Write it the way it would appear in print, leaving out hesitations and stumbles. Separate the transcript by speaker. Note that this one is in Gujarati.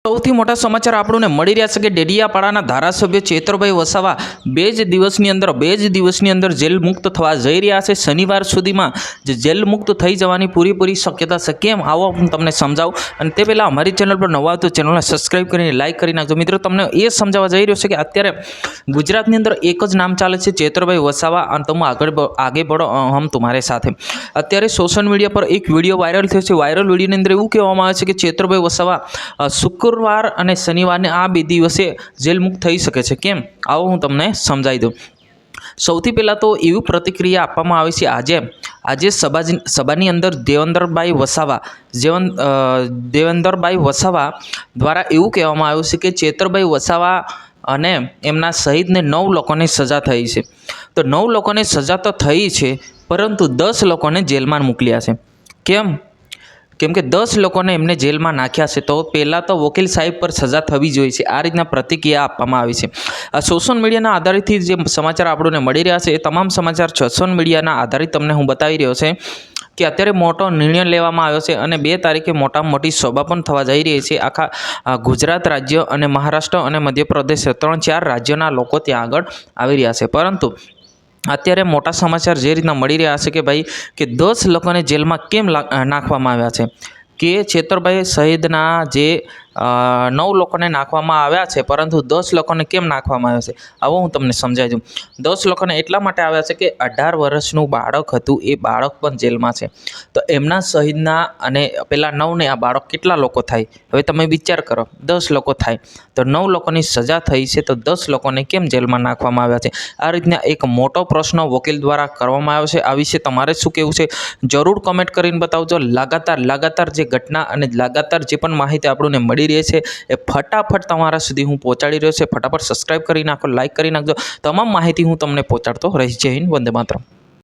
Speaker 1: સૌથી મોટા સમાચાર આપણને મળી રહ્યા છે કે ડેડિયાપાડાના ધારાસભ્ય ચેતરભાઈ વસાવા બે જ દિવસની અંદર જેલ મુક્ત થવા જઈ રહ્યા છે। શનિવાર સુધીમાં જે જેલ મુક્ત થઈ જવાની પૂરેપૂરી શક્યતા છે। કેમ, આવો હું તમને સમજાવું। અને તે પહેલાં અમારી ચેનલ પર નવા તો ચેનલને સબસ્ક્રાઈબ કરીને લાઇક કરી નાખજો। મિત્રો, તમને એ સમજાવવા જઈ રહ્યો છે કે અત્યારે ગુજરાતની અંદર એક જ નામ ચાલે છે, ચેતરભાઈ વસાવા। અને તમે આગે बढ़ो हम तुम्हारे સાથે। અત્યારે સોશિયલ મીડિયા પર એક વિડીયો વાયરલ થયો છે। વાયરલ વિડીયોની અંદર એવું કહેવામાં આવે છે કે ચેતરભાઈ વસાવા શુક્રવાર અને શનિવારને આ બે દિવસે જેલ મુક્ત થઈ શકે છે। કેમ, આવો હું તમને સમજાવી દઉં। સૌથી પહેલાં તો એવી પ્રતિક્રિયા આપવામાં આવી છે આજે સભાની અંદર દેવેન્દ્રભાઈ વસાવા દ્વારા એવું કહેવામાં આવ્યું છે કે ચેતરભાઈ વસાવા અને એમના સહિતને 9 લોકોને સજા થઈ છે। તો 9 લોકોને સજા તો થઈ છે, પરંતુ 10 લોકોને જેલમાં મોકલ્યા છે। કેમ કે 10 લોકોને એમને જેલમાં નાખ્યા છે, તો પહેલાં તો વકીલ સાહેબ પર સજા થવી જોઈએ છે। આ રીતના પ્રતિક્રિયા આપવામાં આવી છે। આ સોશિયલ મીડિયાના આધારિતથી જે સમાચાર આપણને મળી રહ્યા છે, એ તમામ સમાચાર સોશિયલ મીડિયાના આધારિત તમને હું બતાવી રહ્યો છે કે અત્યારે મોટો નિર્ણય લેવામાં આવ્યો છે અને 2 તારીખે મોટામાં મોટી સભા પણ થવા જઈ રહી છે। આખા ગુજરાત રાજ્ય અને મહારાષ્ટ્ર અને મધ્યપ્રદેશ 3-4 રાજ્યોના લોકો ત્યાં આગળ આવી રહ્યા છે। પરંતુ અત્યારે મોટા સમાચાર જે રીતના મળી રહ્યા છે કે ભાઈ કે 10 લોકોને જેલમાં કેમ નાખવામાં આવ્યા છે, કે ચેતરભાઈ સહિતના જે 9 લોકોને નાખવામાં આવ્યા છે, પરંતુ 10 લોકોને કેમ નાખવામાં આવ્યા છે, આવો હું તમને સમજાવી દઉં। 10 લોકોને એટલા માટે આવ્યા છે કે 18 વર્ષનું બાળક હતું, એ બાળક પણ જેલમાં છે। તો એમના સહિતના અને પેલા 9 ને આ બાળક કેટલા લોકો થાય, હવે તમે વિચાર કરો, 10 લોકો થાય તો 9 લોકોની સજા થઈ છે, તો 10 લોકોને કેમ જેલમાં નાખવામાં આવ્યા છે? આ રીતના એક મોટો પ્રશ્ન વકીલ દ્વારા કરવામાં આવ્યો છે। આ વિશે તમારે શું કહેવું છે, જરૂર કમેન્ટ કરીને બતાવજો। લગાતાર જે ઘટના અને લગાતાર જે પણ માહિતી આપણને મળી રહી છે, એ ફટાફટ તમારા સુધી હું પહોંચાડી રહ્યો છે। ફટાફટ સબસ્ક્રાઈબ કરી નાખો, લાઇક કરી નાખજો। તમામ માહિતી હું તમને પહોંચાડતો રહીશ। જય હિન્દ, વંદે માતરમ।